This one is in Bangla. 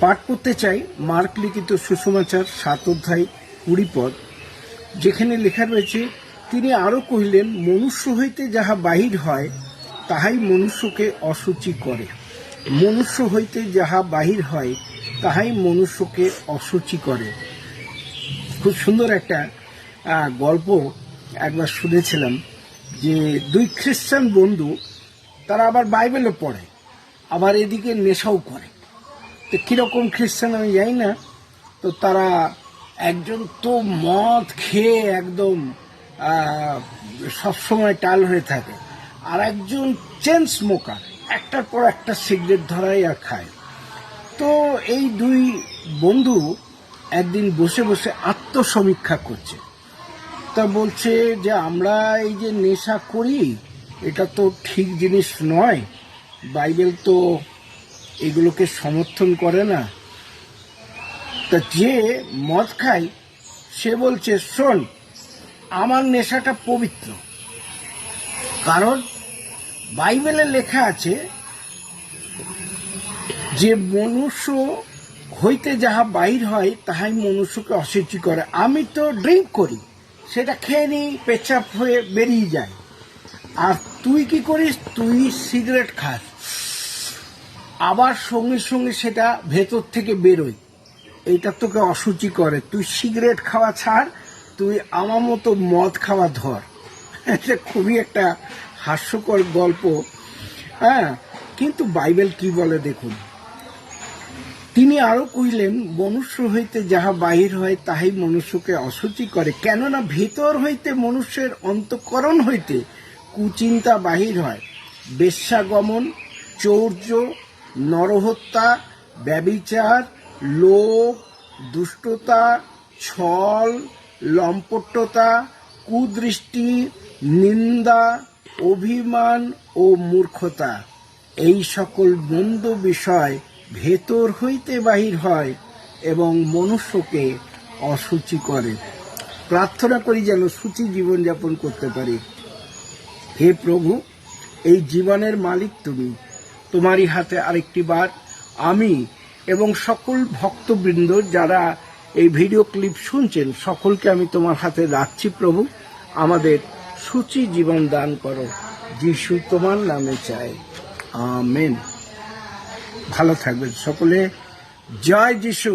পাঠ করতে চাই মার্ক লিখিত সুসমাচার 7 অধ্যায় 20 পদ, যেখানে লেখা রয়েছে, তিনি আরো কহিলেন, মনুষ্য হইতে যাহা বাহির হয় তাহাই মনুষ্যকে অশুচি করে। মনুষ্য হইতে যাহা বাহির হয় তাহাই মনুষ্যকে অশুচি করে। খুব সুন্দর একটা গল্প একবার শুনেছিলাম, যে দুই খ্রিস্টান বন্ধু, তারা আবার বাইবেলও পড়ে, আবার এদিকে নেশাও করে। তো কীরকম খ্রিস্টান আমি জানি না। তো তারা একজন তো মদ খেয়ে একদম সবসময় টাল হয়ে থাকে, আর একজন চেন স্মোকার, একটার পর একটা সিগারেট ধরাই আর খায়। তো এই দুই বন্ধু একদিন বসে বসে আত্মসমীক্ষা করছে। তা বলছে যে আমরা এই যে নেশা করি, এটা তো ঠিক জিনিস নয়, বাইবেল তো এগুলোকে সমর্থন করে না। তা যে মদ খায় সে বলছে, শোন, আমার নেশাটা পবিত্র, কারণ বাইবেলে লেখা আছে যে মনুষ্য হইতে যাহা বাহির হয় তাহাই মনুষ্যকে অশুচি করে। আমি তো ড্রিঙ্ক করি, সেটা খেয়ে নিই, পেচ্ছাপ হয়ে বেরিয়ে যায়, আর তুই কি করিস, তুই সিগারেট খাস, আবার সঙ্গে সঙ্গে সেটা ভেতর থেকে বেরোয়, এইটা তোকে অশুচি করে। তুই সিগারেট খাওয়া ছাড়, তুই আমার মতো মদ খাওয়া ধর। এটা খুবই একটা হাস্যকর গল্প, হ্যাঁ। কিন্তু বাইবেল কি বলে দেখুন, তিনি আরো কহিলেন, মনুষ্য হইতে যাহা বাহির হয় তাহাই মনুষ্যকে অশুচি করে, কেননা ভেতর হইতে মনুষ্যের অন্তঃকরণ হইতে কুচিন্তা বাহির হয়, বেশ্যাগমন, চৌর্য, নরহত্যা, ব্যভিচার, লোভ, দুষ্টতা, ছল, লম্পটতা, কুদৃষ্টি, নিন্দা, অভিমান ও মূর্খতা। এই সকল মন্দ বিষয় ভেতর হইতে বাহির হয় এবং মনুষ্যকে অশুচি করে। প্রার্থনা করি যেন শুচি জীবনযাপন করতে পারি। হে প্রভু, এই জীবনের মালিক তুমি, তোমারই হাতে আরেকটি বার আমি এবং সকল ভক্তবৃন্দ যারা এই ভিডিও ক্লিপ শুনছেন, সকলকে আমি তোমার হাতে রাখছি প্রভু। আমাদের শুচি জীবন দান করো, যিশু তোমার নামে চাই, আমেন। ভালো থাকবেন সকলে। জয় যিশু।